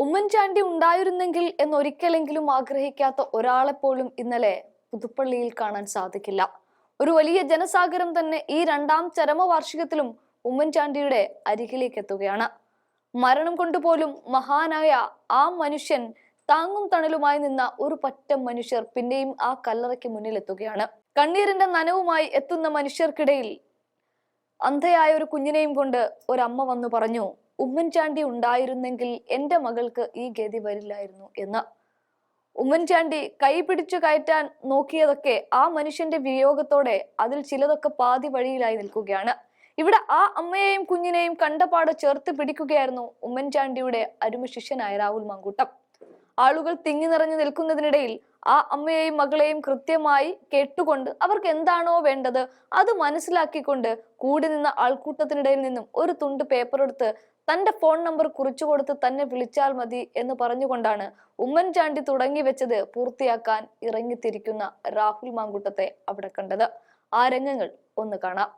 ഉമ്മൻചാണ്ടി ഉണ്ടായിരുന്നെങ്കിൽ എന്നൊരിക്കലെങ്കിലും ആഗ്രഹിക്കാത്ത ഒരാളെപ്പോലും ഇന്നലെ പുതുപ്പള്ളിയിൽ കാണാൻ സാധിക്കില്ല. ഒരു വലിയ ജനസാഗരം തന്നെ ഈ രണ്ടാം ചരമവാർഷികത്തിലും ഉമ്മൻചാണ്ടിയുടെ അരികിലേക്ക് എത്തുകയാണ്. മരണം കൊണ്ടുപോലും മഹാനായ ആ മനുഷ്യൻ താങ്ങും തണലുമായി നിന്ന ഒരു പറ്റം മനുഷ്യർ പിന്നെയും ആ കല്ലറയ്ക്ക് മുന്നിലെത്തുകയാണ്. കണ്ണീരിന്റെ നനവുമായി എത്തുന്ന മനുഷ്യർക്കിടയിൽ അന്ധയായ ഒരു കുഞ്ഞിനെയും കൊണ്ട് ഒരമ്മ വന്നു പറഞ്ഞു, ഉമ്മൻചാണ്ടി ഉണ്ടായിരുന്നെങ്കിൽ എന്റെ മകൾക്ക് ഈ ഗതി വരില്ലായിരുന്നു എന്ന്. ഉമ്മൻചാണ്ടി കൈ പിടിച്ചു കയറ്റാൻ നോക്കിയതൊക്കെ ആ മനുഷ്യന്റെ വിയോഗത്തോടെ അതിൽ ചിലതൊക്കെ പാതി വഴിയിലായി നിൽക്കുകയാണ്. ഇവിടെ ആ അമ്മയെയും കുഞ്ഞിനെയും കണ്ടപാട് ചേർത്ത് പിടിക്കുകയായിരുന്നു ഉമ്മൻചാണ്ടിയുടെ അരുമ ശിഷ്യനായ രാഹുൽ മാങ്കൂട്ടം. ആളുകൾ തിങ്ങി നിറഞ്ഞു നിൽക്കുന്നതിനിടയിൽ ആ അമ്മയെയും മകളെയും കൃത്യമായി കേട്ടുകൊണ്ട് അവർക്ക് എന്താണോ വേണ്ടത് അത് മനസ്സിലാക്കിക്കൊണ്ട് കൂടി നിന്ന ആൾക്കൂട്ടത്തിനിടയിൽ നിന്നും ഒരു തുണ്ട് പേപ്പർ എടുത്ത് തന്റെ ഫോൺ നമ്പർ കുറിച്ചു കൊടുത്ത് തന്നെ വിളിച്ചാൽ മതി എന്ന് പറഞ്ഞുകൊണ്ടാണ് ഉമ്മൻചാണ്ടി തുടങ്ങി വെച്ചത് പൂർത്തിയാക്കാൻ ഇറങ്ങിത്തിരിക്കുന്ന രാഹുൽ മാങ്കൂട്ടത്തെ അവിടെ കണ്ടത്. ആ രംഗങ്ങൾ ഒന്ന് കാണാം.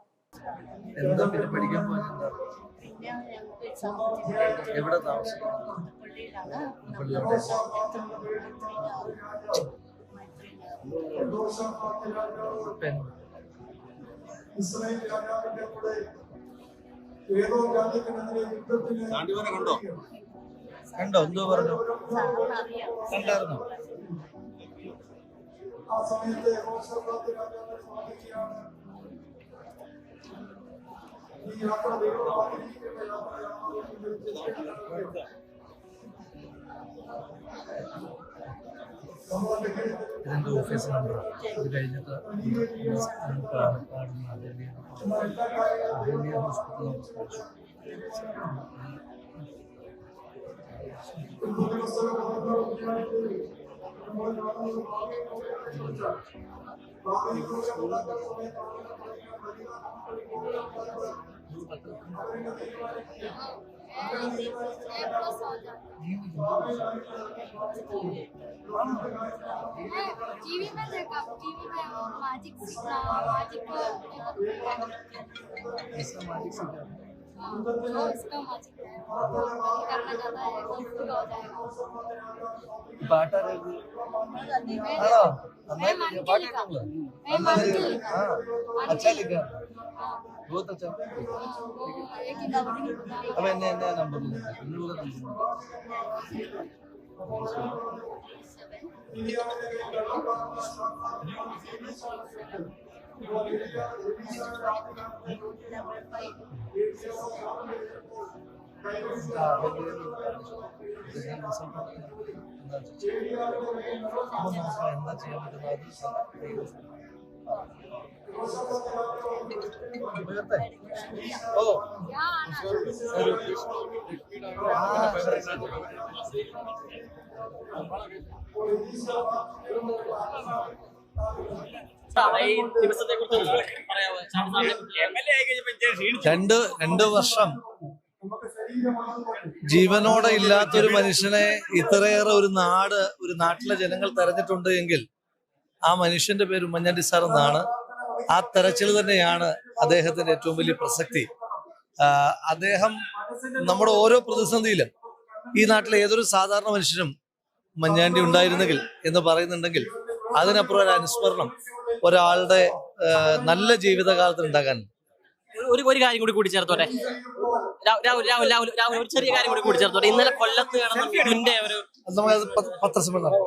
കണ്ടോ എന്തോ പറഞ്ഞു കണ്ടായിരുന്നോ? ആ സമയത്തെ ഈ യാത്ര ഇതിന്റെ ഓഫീസ് നമ്പർ ഇത് കഴിഞ്ഞിട്ട് टीवी में देखा, टीवी में वो मैजिक इसका मैजिक जो इसका मैजिक है करना चाहता है वो पूरा हो जाएगा। बाटा अच्छा लिखा, बहुत अच्छा। अब नया नंबर രണ്ട് വർഷം ജീവനോടെ ഇല്ലാത്തൊരു മനുഷ്യനെ ഇത്രയേറെ ഒരു നാട്ടിലെ ജനങ്ങൾ തെരഞ്ഞിട്ടുണ്ട് എങ്കിൽ ആ മനുഷ്യന്റെ പേര് ഉമ്മൻചാണ്ടി സാർ എന്നാണ്. ആ തെരച്ചിൽ തന്നെയാണ് അദ്ദേഹത്തിന്റെ ഏറ്റവും വലിയ പ്രസക്തി. അദ്ദേഹം നമ്മുടെ ഓരോ പ്രതിസന്ധിയിലും ഈ നാട്ടിലെ ഏതൊരു സാധാരണ മനുഷ്യനും ഉമ്മൻചാണ്ടി ഉണ്ടായിരുന്നെങ്കിൽ എന്ന് പറയുന്നുണ്ടെങ്കിൽ അതിനപ്പുറം ഒരു അനുസ്മരണം ഒരാളുടെ നല്ല ജീവിതകാലത്ത് ഉണ്ടാകാൻ. ഒരു കാര്യം കൂടി കൂട്ടിച്ചേർത്തോട്ടെ, രാഹുൽ ഒരു ചെറിയ കാര്യം കൂടി കൂട്ടിച്ചേർത്തോട്ടെ. ഇന്നലെ കൊല്ലത്ത് നടന്ന പത്രസമ്മേളനം